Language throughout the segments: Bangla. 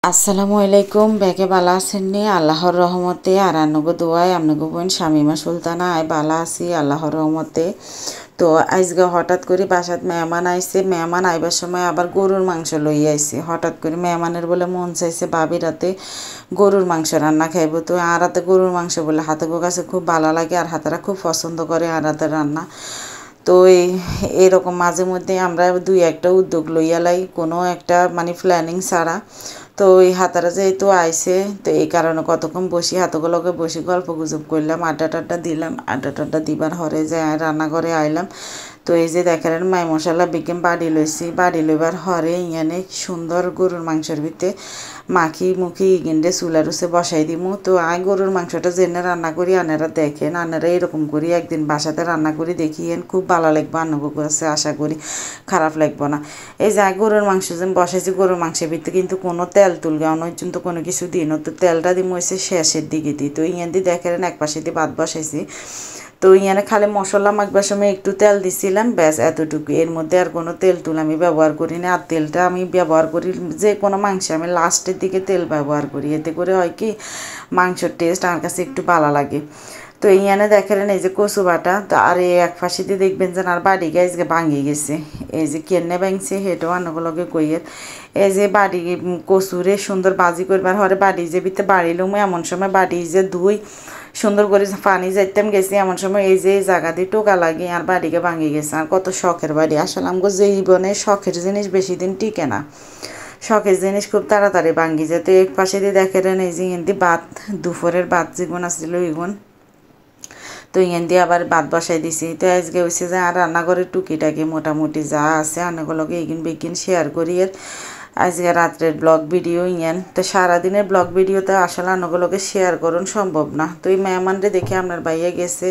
আসসালামু আলাইকুম ব্যাকে বালা আছেন নি আল্লাহর রহমতে আর আন্নগো দোয়াই আমনগো বোন শামিমা সুলতানা আয় বালা আছি আল্লাহর রহমতে। তো আজকে হঠাৎ করে বাসাত মেহমান আইছে, মেহমান আইবার সময় আবার গরুর মাংস লই আইছে। হঠাৎ করে মেহমানের বলে মন চাইছে বাবির রাতে গরুর মাংস রান্না খাইব। তো আর রাতে গরুর মাংস বলে হাতের কাছে খুব ভালো লাগে আর হাতেরা খুব পছন্দ করে আর রাতের রান্না। তো এরকম মাঝে মধ্যে আমরা দুই একটা উদ্যোগ লইয়া লাই কোনো একটা মানে প্ল্যানিং ছাড়া। তো এই হাতারা যেহেতু আইসে তো এই কারণে কতক্ষণ বসি হাতগুলোকে বসি গল্প গুজব করলাম, আড্ডা টাড্ডা দিলাম। আড্ডা টাড্ডা দিবার হরে যে রান্নাঘরে আইলাম। তো এই যে দেখেন মাই মশলা বিকেম বাড়ি লইছি, বাড়ি লইবার হরে ইয়ানে সুন্দর গরুর মাংসের ভিতরে মাখি মুখি ইগিনডে চুলার উসে বসাই দিমু। তো আই গরুর মাংসটা জেনে রান্না করি আনারা দেখেন, আনারা এরকম করি একদিন বাসাতে রান্না করি দেখিয়েন, খুব ভালো লাগবে আন্নগো কাছে, আশা করি খারাপ লাগবে না। এই যে গরুর মাংস যেন বসাইছি, গরুর মাংসের ভিতরে কিন্তু কোনো তেল তুলগাও নয় কিন্তু কোনো কিছু দিই না। তো তেলটা দিই হয়েছে শেষের দিকে দিই। তো ইয়ান দিয়ে দেখেন এক পাশে দিয়ে ভাত বসাইছি। তো ইয়ানে খালি মশলা মাখবার সময় একটু তেল দিছিলাম, ব্যাস এতটুকু। এর মধ্যে আর কোনো তেল তুল আমি ব্যবহার করি না। আর তেলটা আমি ব্যবহার করি যে কোনো মাংসে আমি লাস্টের দিকে তেল ব্যবহার করি, এতে করে হয় কি মাংসের টেস্ট আমার কাছে একটু ভালো লাগে। তো ইয়ানে দেখেন এই যে কচু বাটা। তো আর এই এক পাশে দিয়ে দেখবেন যে আর বাড়ি গাইজকে ভাঙি গেছে, এই যে কেনে ভাঙছে সেটাও আনগুলোকে কইয়ের। এই যে বাড়ি কচুরে সুন্দর বাজি করবার হরে বাড়ি যে ভিতরে বাড়িলাম এমন সময় বাড়ি যে ধুই সুন্দর করে পানি যাইতাম গেছি, এমন সময় এই যে জায়গা দিয়ে টোকা লাগে আর বাড়িকে ভাঙি গেছে। আর কত শখের বাড়ি, আসলে আমাকে যে জীবনে শখের জিনিস বেশি দিন টিকে না, শখের জিনিস খুব তাড়াতাড়ি ভাঙি যায়। তো এক পাশে দিয়ে দেখেন এই যে এমনি ভাত দুপুরের ভাত যেগুন আসছিল এগুন। তো ইয়ান দিয়ে আবার ভাত বসাই দিছি। তো আজকে হয়েছে যে আর রান্নাঘরের টুকিটাকি মোটামুটি যা আছে আনাগুলোকে এগিন বেগিন শেয়ার করি। আর আজকে রাত্রের ব্লগ ভিডিও ইয়ান। তো সারাদিনের ব্লগ ভিডিওতে আসলে আনাগুলোকে শেয়ার করুন সম্ভব না। তো এই মেহমানরে দেখে আপনার বাইরে গেছে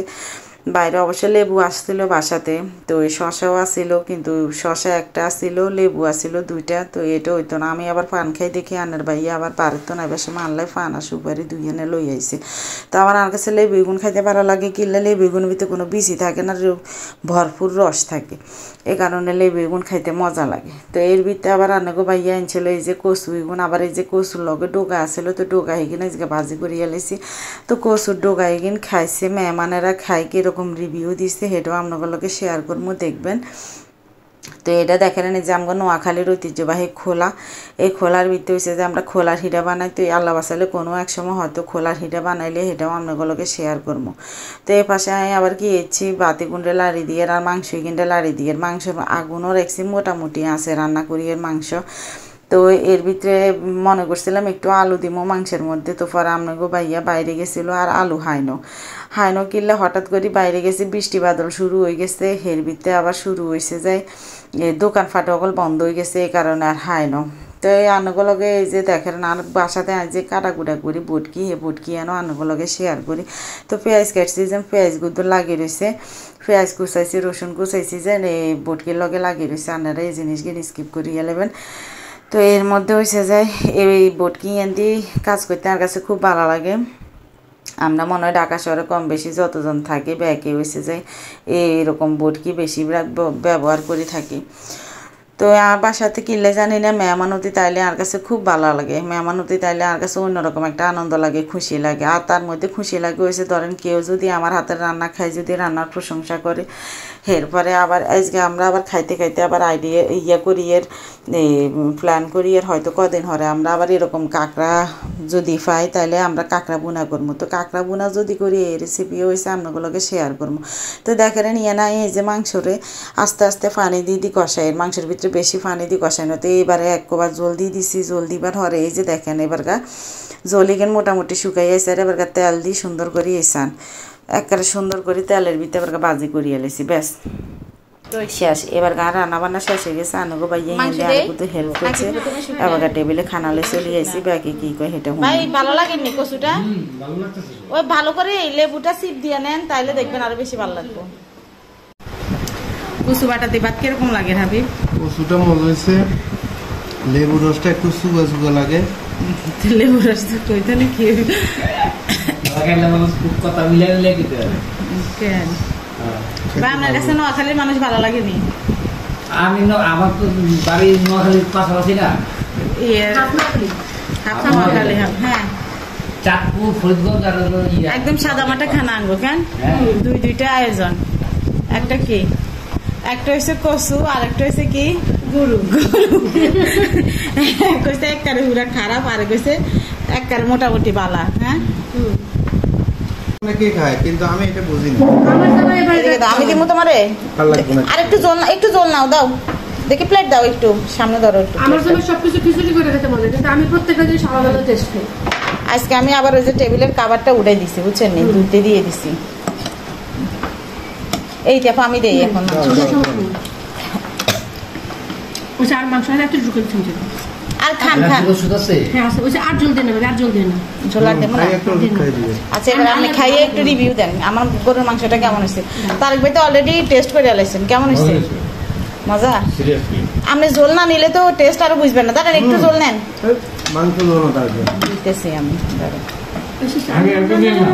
বাইরে, অবশ্য লেবু আসছিল বাসাতে। তো এই শশাও আসছিল, কিন্তু শশা একটা আসছিল, লেবু আসছিল দুইটা। তো এটা হইতো না, আমি আবার পান খাই দেখি আনের বাইয়ে আবার পারতো না, এবার সময় আনলাই পান আর সুপারি দুই এনে লই আইছে। তো আমার আর কাছে লেবু বেগুন খাইতে ভালো লাগে, কিনলে লেবু বেগুনের ভিতরে কোনো বিচি থাকে না, ভরপুর রস থাকে, এই কারণে লেবু বেগুন খাইতে মজা লাগে। তো এর ভিতরে আবার আনেগো বাইয়া আনছিল এই যে কচু বেগুন, আবার এই যে কচুর লগে ডোগা আসছিল। তো ডোগা এগিন আজকে ভাজি করিয়া লেছি। তো কচুর ডোগা এগিন খাইছে, মেহমানেরা খাই কিরকম রিভিউ দিচ্ছে সেটাও আপনাগুলোকে শেয়ার করবো, দেখবেন। তো এটা দেখেন যে আমরা নোয়াখালীর ঐতিহ্যবাহী খোলা, এই খোলার ভিতরে হচ্ছে যে আমরা খোলার হিরা বানাই। তো আল্লাহ বাসালে কোনো এক সময় হয়তো খোলার হিরা বানাইলে সেটাও আপনাগুলোকে শেয়ার করবো। তো এই পাশে আমি আবার কি এসেছি বাতি গুন্ডে লাড়ি দিয়ে আর মাংস কিনতে লাড়ি দিয়ে, মাংস আগুনও রেখছি মোটামুটি আছে রান্না করি এর মাংস। তো এর ভিতরে মনে করছিলাম একটু আলু দিমো মাংসের মধ্যে। তো পরে আপনাকে ভাইয়া বাইরে গেছিলো আর আলু হাইনো কিনলে হঠাৎ করে বাইরে গেছে, বৃষ্টি বাদল শুরু হয়ে গেছে, এর ভিতরে আবার শুরু হয়েছে যায় দোকান ফাটকল বন্ধ হয়ে গেছে, এই কারণে আর হাইনো। তো এই আনগুলোকে এই যে দেখেন আর বাসাতে আজ যে কাটাকুটা করি বটকি, হে বটকি এনো আনগুলোকে শেয়ার করি। তো পেঁয়াজ কাটছি যে পেঁয়াজগুলো লাগিয়ে রয়েছে, পেঁয়াজ কুচাইছি রসুন কুচাইছি যে এই বটকির লগে লাগিয়ে রয়েছে। আপনারা এই জিনিসগুলো স্কিপ করিয়ে নেবেন। তো এর মধ্যে হয়েছে যায় এই বটকি এনে কাজ করতে আমার কাছে খুব ভালো লাগে। আমরা মনে হয় ঢাকা শহরে কম বেশি যতজন থাকি ব্যাকে হয়েছে যায় এইরকম বটকি বেশিরভাগ ব্যবহার করে থাকি। তো আমার বাসাতে কিনলে জানি না মেহমানতি তাইলে আমার কাছে খুব ভালো লাগে, মেহমানতি তাইলে আমার কাছে অন্যরকম একটা আনন্দ লাগে, খুশি লাগে। আর তার মধ্যে খুশি লাগে হয়েছে ধরেন কেউ যদি আমার হাতের রান্না খায়, যদি রান্নার প্রশংসা করে, এরপরে আবার আজকে আমরা আবার খাইতে খাইতে আবার আইডিয়া করি এর প্ল্যান করি এর হয়তো কদিন হরে আমরা আবার এরকম কাঁকড়া যদি পাই তাহলে আমরা কাঁকড়া বুনা করবো। তো কাঁকড়া বুনা যদি করি এই রেসিপি হয়েছে আপনাগুলোকে শেয়ার করবো। তো দেখেন নিয়ে না এই যে মাংসরে আস্তে আস্তে পানি দিয়ে কষাই, মাংসের ভিতরে বেশি পানি দিয়ে কষাই না। তো এবারে একবার জল দিয়ে দিছি, জল দিবার হরে এই যে দেখেন এবারকার জলিগেন মোটামুটি শুকাই আসে, আর এবারকার তেল দিয়ে সুন্দর করে এসান একবারে সুন্দর করে তেলের ভিতরে এবার বাজি করিয়ে লেছি, ব্যাস শেষ। এবার গা রান্না বান্না শেষ হয়ে গেছে, আনুগো ভাইয়া আনুগো হেল্প করছে, এবার টেবিলে খানালে চলে আসি। বাকি কি কয় হেঁটে ভালো লাগেনি কচুটা, ওই ভালো করে লেবুটা চিপ দিয়ে নেন তাইলে দেখবেন আরো বেশি ভালো লাগবে। কচু বাটা দিয়ে ভাত কিরকম লাগে হাবিব? কচুটা মজা হয়েছে, লেবু রসটা একটু সুগা সুগা লাগে। লেবু রস কইতে নাকি কথা মিলে দিতে হবে। আপনার কাছে নোয়াখালীর মানুষ ভালো লাগেনি? আমি আমার তো বাড়ি নোয়াখালীর পাশাপাশি না, হাফ খালি হাফ হ্যাঁ চাঁদপুর ফরিদগঞ্জ আর হলো ইয়া। একদম সাদা মাটা খানা আনবো কেন দুইটা আয়োজন একটা কি একটা হচ্ছে কচু আর একটা হচ্ছে কি গরু কইছে একবারে পুরা খারাপ আর কইছে একবারে মোটামুটি বালা হ্যাঁ অনেকে খায় কিন্তু আমি এটা বুঝি না। এদিকে দাও, আমি দিমু তোমারে ভালো লাগবে না। আর একটু জল নাও দাও দেখি প্লেট দাও একটু সামনে ধরো একটু আমার জন্য সবকিছু খিচুড়ি করে খেতে মনে কিন্তু আমি প্রত্যেকটা জিনিস আলাদা আলাদা টেস্ট করি। আজকে আমি আবার ওই যে টেবিলের কাভারটা উড়াই দিছি বুঝছেন নি দুধে দিয়ে দিছি এই দেখো আমি দেই এখন ওই আর মাংস আর একটু ঢুকে দিচ্ছি আর খান খান ওষুধ আছে? হ্যাঁ আছে ওই আর জল দেন আর জল দেন ঝোলা দেবো না খাই একটু খাই দিবে। আচ্ছা এবার আপনি খাইয়ে একটু রিভিউ দেন আমার গরুর মাংসটা কেমন হয়েছে তারেক ভাই তো অলরেডি টেস্ট করে আলাইছেন কেমন হয়েছে মজা আপনি ঝোল না নিলে তো টেস্ট আরো বুঝবেন না দাঁড়ান একটু ঝোল নেন মাংস ধরো তারপর দিতেছি আমি দাঁড়ান। আমি একটু নিয়ে নাও।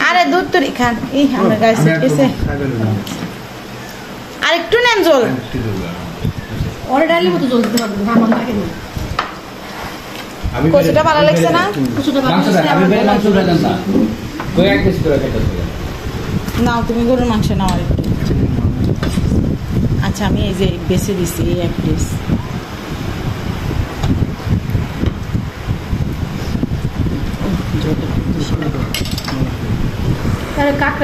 আরে দুধ তুরি খান এই আমার গায়ে শিখেছে খাবেন না। আর একটু নেন ঝোল ওরে ডালি মতো জল দিতে পারবো আমার লাগে না কচুটা ভালো লাগছে না কিছুটা মাংসটা আমি বেলে মাংস উঠাইলাম না। কই এক পিস করে কেটে দিলাম। নাও তুমি গরুর মাংস নাও আর একটু আচ্ছা আমি এই যে বেছে দিছি এই এক পিস তাহলে কাকা